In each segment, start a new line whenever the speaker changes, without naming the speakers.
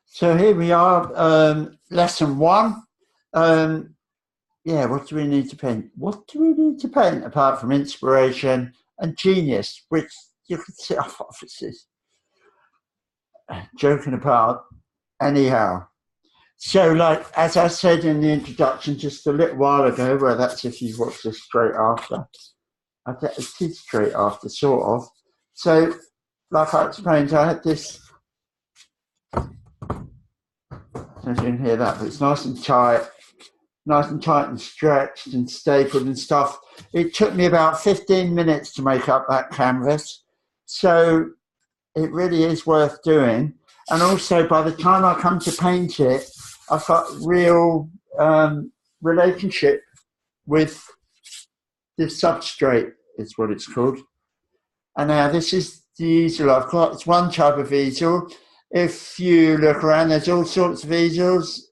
So here we are, lesson one. Um, yeah, what do we need to paint? What do we need to paint apart from inspiration and genius, which you could say, oh, this is joking apart. Anyhow, so like as I said in the introduction just a little while ago, well, that's if you've watched this straight after. I bet it is straight after, sort of. So, like I explained, I had this. I don't know if you can hear that, but it's nice and tight and stretched and stapled and stuff. It took me about 15 minutes to make up that canvas. So it really is worth doing. And also by the time I come to paint it, I've got real relationship with the substrate, is what it's called. And now this is the easel I've got. It's one type of easel. If you look around, there's all sorts of easels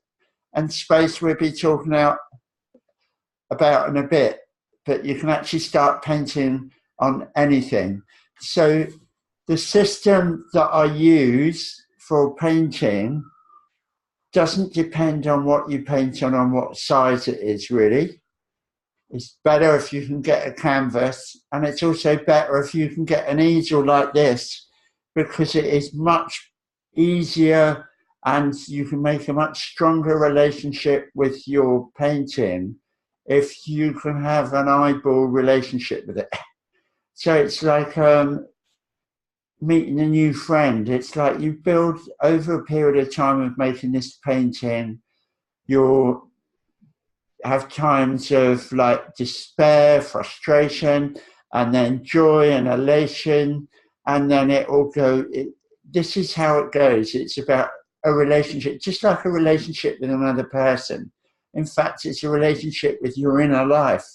and space we'll be talking about in a bit, but you can actually start painting on anything. So the system that I use for painting doesn't depend on what you paint on what size it is, really. It's better if you can get a canvas, and it's also better if you can get an easel like this, because it is much easier and you can make a much stronger relationship with your painting if you can have an eyeball relationship with it. So it's like meeting a new friend. It's like you build over a period of time of making this painting, you'll have times of like despair, frustration, and then joy and elation, and then it all go. This is how it goes. It's about a relationship, just like a relationship with another person. In fact, it's a relationship with your inner life.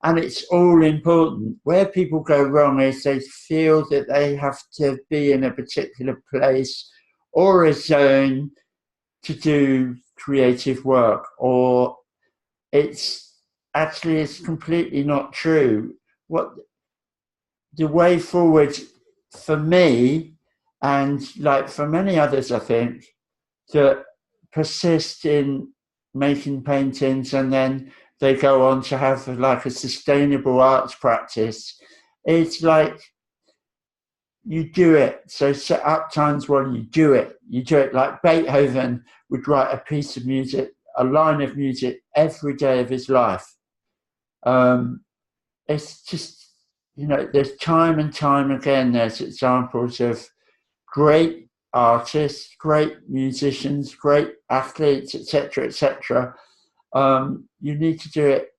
And it's all important. Where people go wrong is they feel that they have to be in a particular place or a zone to do creative work, or it's completely not true. What the way forward for me, and like for many others, I think, that persist in making paintings and then they go on to have like a sustainable arts practice. It's like you do it. So set up times when you do it. You do it like Beethoven would write a piece of music, a line of music every day of his life. It's just, there's time and time again, there's examples of great artists, great musicians, great athletes, etc., etc. You need to do it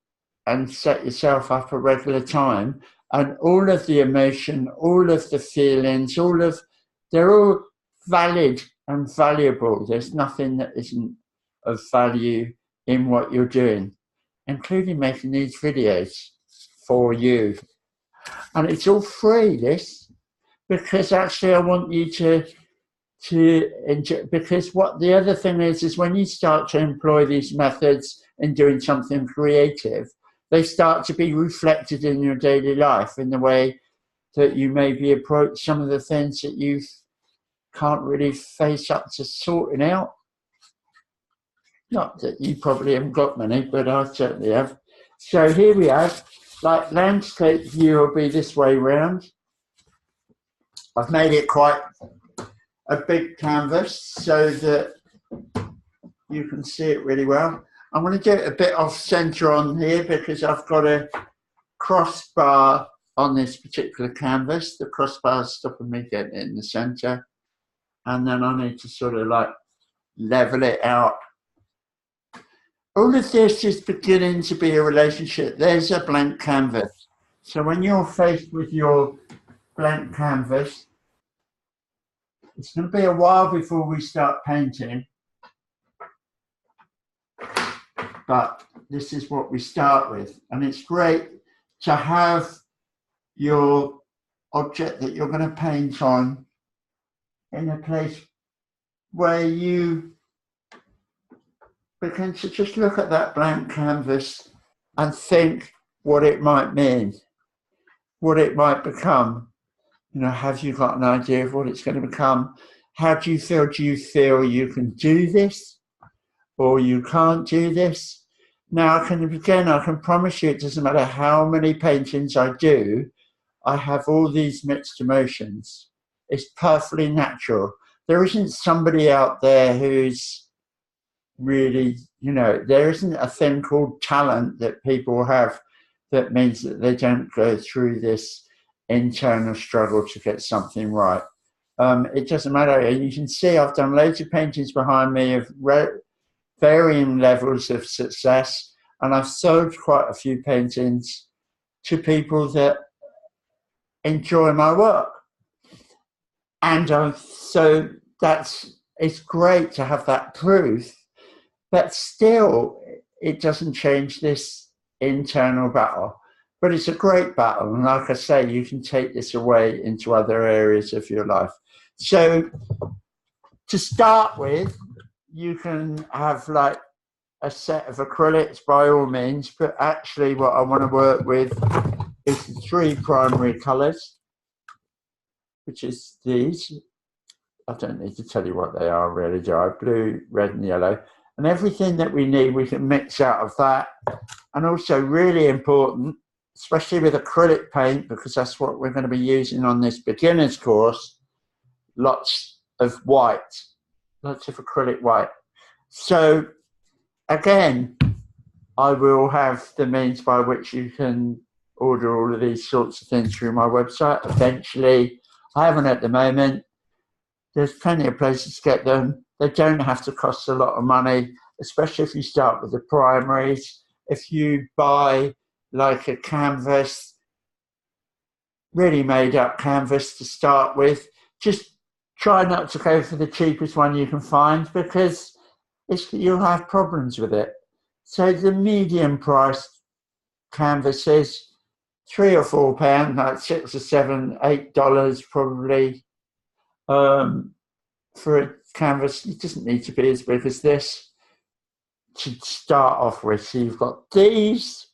and set yourself up a regular time, and all of the emotion, all of the feelings, they're all valid and valuable. There's nothing that isn't of value in what you're doing, including making these videos for you. And it's all free, this, because actually I want you to enjoy, because what the other thing is when you start to employ these methods in doing something creative, they start to be reflected in your daily life in the way that you maybe approach some of the things that you can't really face up to sorting out. Not that you probably haven't got many, but I certainly have. So here we have, like, landscape view will be this way round. I've made it quite a big canvas so that you can see it really well. I'm going to get it a bit off center on here because I've got a crossbar on this particular canvas. The crossbar is stopping me getting it in the center. And then I need to sort of like level it out. All of this is beginning to be a relationship. There's a blank canvas. So when you're faced with your blank canvas, it's going to be a while before we start painting. But this is what we start with. And it's great to have your object that you're going to paint on in a place where you begin to just look at that blank canvas and think what it might mean, what it might become. Have you got an idea of what it's going to become? How do you feel? Do you feel you can do this or you can't do this? Now, I can promise you it doesn't matter how many paintings I do, I have all these mixed emotions. It's perfectly natural. There isn't somebody out there who's really, there isn't a thing called talent that people have that means that they don't go through this internal struggle to get something right. It doesn't matter. And you can see I've done loads of paintings behind me of varying levels of success, and I've sold quite a few paintings to people that enjoy my work. And so it's great to have that proof, but still it doesn't change this internal battle. But it's a great battle, and like I say, you can take this away into other areas of your life. So to start with, you can have like a set of acrylics by all means, but actually what I want to work with is the 3 primary colours, which is these. I don't need to tell you what they are really, do I? Blue, red and yellow. And everything that we need, we can mix out of that. And also really important, especially with acrylic paint, because that's what we're going to be using on this beginner's course, lots of white, lots of acrylic white. So again, I will have the means by which you can order all of these sorts of things through my website. Eventually, I haven't at the moment. There's plenty of places to get them. They don't have to cost a lot of money, especially if you start with the primaries. If you buy like a canvas, really made up canvas to start with, just try not to go for the cheapest one you can find, because you'll have problems with it. So the medium priced canvases, £3 or £4, like $6 or $7, $8 probably. For a canvas, it doesn't need to be as big as this to start off with. So you've got these,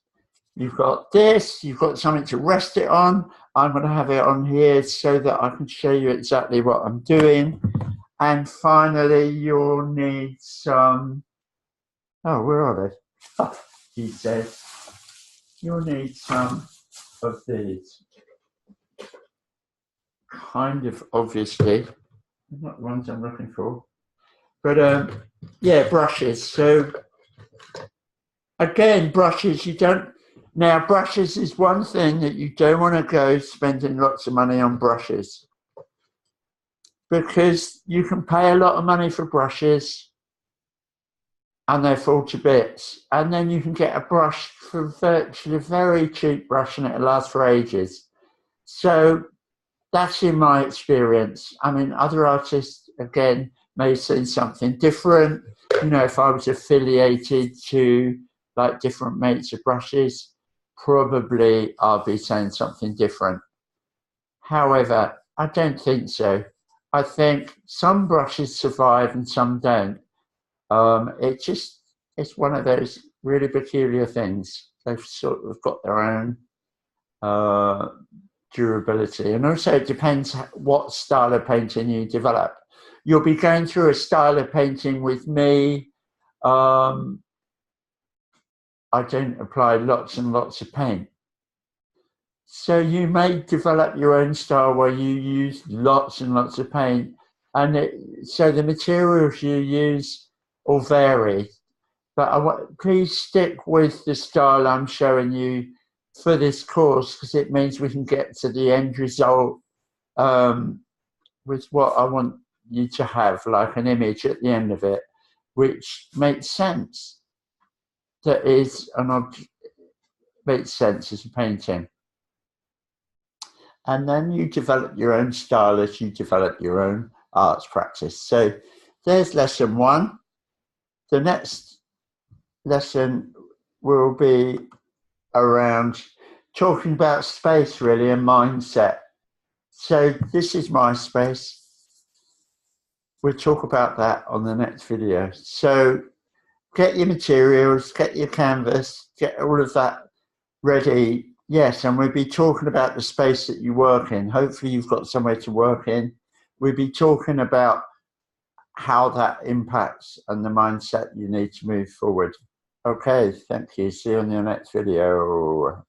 you've got this, you've got something to rest it on. I'm going to have it on here so that I can show you exactly what I'm doing. And finally, you'll need some, oh, where are they? He says, you'll need some of these. Kind of obviously, not the ones I'm looking for, but yeah, brushes. So again, brushes, brushes is one thing that you don't want to go spending lots of money on brushes, because you can pay a lot of money for brushes and they fall to bits, and then you can get a brush for virtually a very cheap brush and it'll last for ages. So that's in my experience. I mean, other artists, again, may say something different. If I was affiliated to like different makes of brushes, probably I'll be saying something different. However, I don't think so. I think some brushes survive and some don't. It's one of those really peculiar things. They've sort of got their own durability, and also it depends what style of painting you develop. You'll be going through a style of painting with me. I don't apply lots and lots of paint, so you may develop your own style where you use lots and lots of paint, and so the materials you use will vary. But please stick with the style I'm showing you for this course, because it means we can get to the end result with what I want you to have, like an image at the end of it, which makes sense. That is an object, makes sense as a painting. And then you develop your own style as you develop your own arts practice. So there's lesson 1. The next lesson will be around talking about space, really, and mindset. So this is my space. We'll talk about that on the next video. So get your materials, get your canvas, get all of that ready. Yes, and we'll be talking about the space that you work in. Hopefully you've got somewhere to work in. We'll be talking about how that impacts and the mindset you need to move forward. Okay, thank you. See you on your next video.